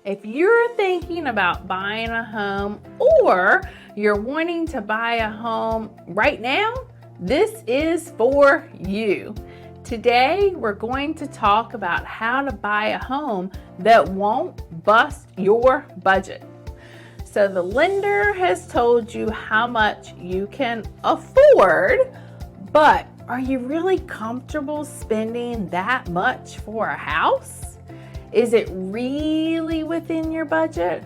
If you're thinking about buying a home or you're wanting to buy a home right now, this is for you. Today, we're going to talk about how to buy a home that won't bust your budget. So the lender has told you how much you can afford, but are you really comfortable spending that much for a house? Is it really within your budget?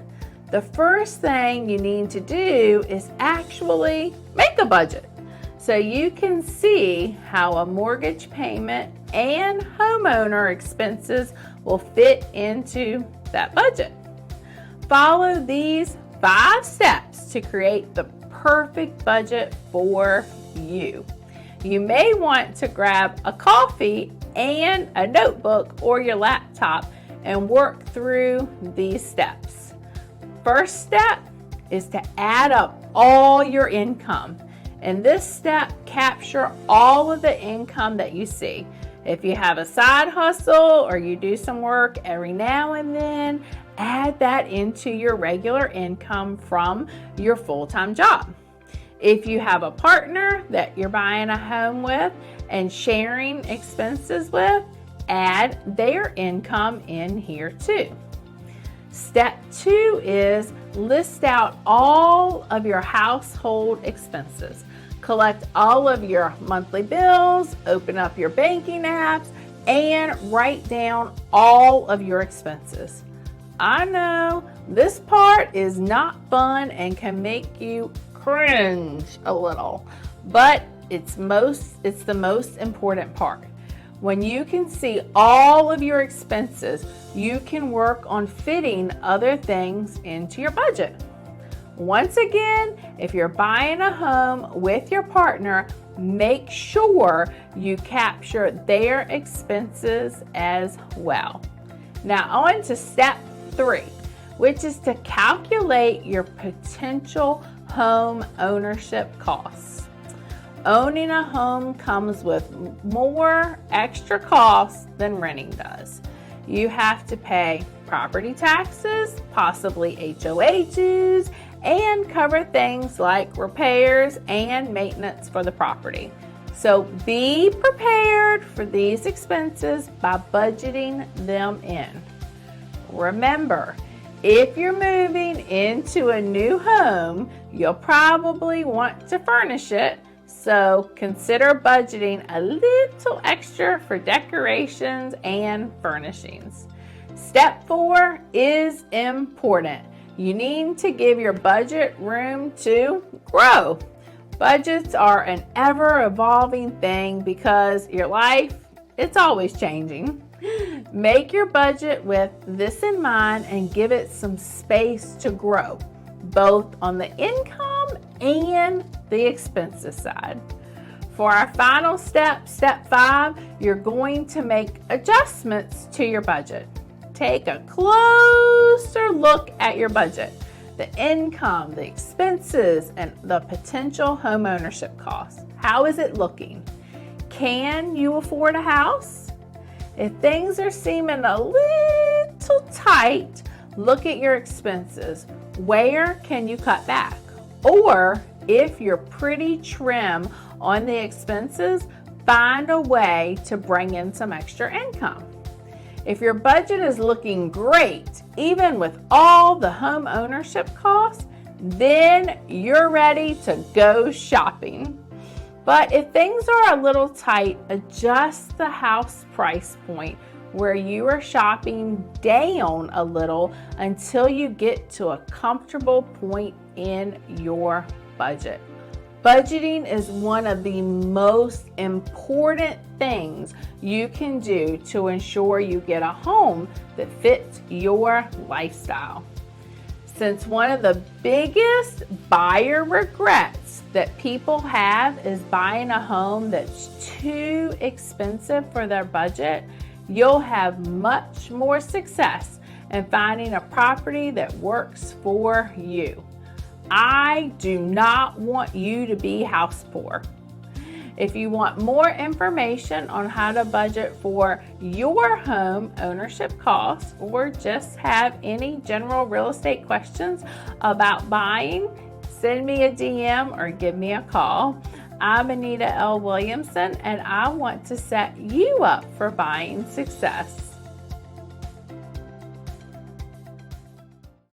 The first thing you need to do is actually make a budget so you can see how a mortgage payment and homeowner expenses will fit into that budget. Follow these 5 steps to create the perfect budget for you. You may want to grab a coffee and a notebook or your laptop and work through these steps. First step is to add up all your income. And this step, capture all of the income that you see. If you have a side hustle or you do some work every now and then, add that into your regular income from your full-time job. If you have a partner that you're buying a home with and sharing expenses with, add their income in here too. Step 2 is list out all of your household expenses. Collect all of your monthly bills, open up your banking apps, and write down all of your expenses. I know this part is not fun and can make you cringe a little, but it's the most important part. When you can see all of your expenses, you can work on fitting other things into your budget. Once again, if you're buying a home with your partner, make sure you capture their expenses as well. Now on to step 3, which is to calculate your potential home ownership costs. Owning a home comes with more extra costs than renting does. You have to pay property taxes, possibly HOA dues, and cover things like repairs and maintenance for the property. So be prepared for these expenses by budgeting them in. Remember, if you're moving into a new home, you'll probably want to furnish it. So consider budgeting a little extra for decorations and furnishings. Step 4 is important. You need to give your budget room to grow. Budgets are an ever-evolving thing because your life, it's always changing. Make your budget with this in mind and give it some space to grow, both on the income and the expenses side. For our final step, step 5, you're going to make adjustments to your budget. Take a closer look at your budget, the income, the expenses, and the potential home ownership costs. How is it looking? Can you afford a house? If things are seeming a little tight, look at your expenses. Where can you cut back? Or if you're pretty trim on the expenses, find a way to bring in some extra income. If your budget is looking great, even with all the home ownership costs, then you're ready to go shopping. But if things are a little tight, adjust the house price point where you are shopping down a little until you get to a comfortable point in your budget. Budgeting is one of the most important things you can do to ensure you get a home that fits your lifestyle. Since one of the biggest buyer regrets that people have is buying a home that's too expensive for their budget, you'll have much more success in finding a property that works for you. I do not want you to be house poor. If you want more information on how to budget for your home ownership costs, or just have any general real estate questions about buying, send me a DM or give me a call. I'm Anita L. Williamson, and I want to set you up for buying success.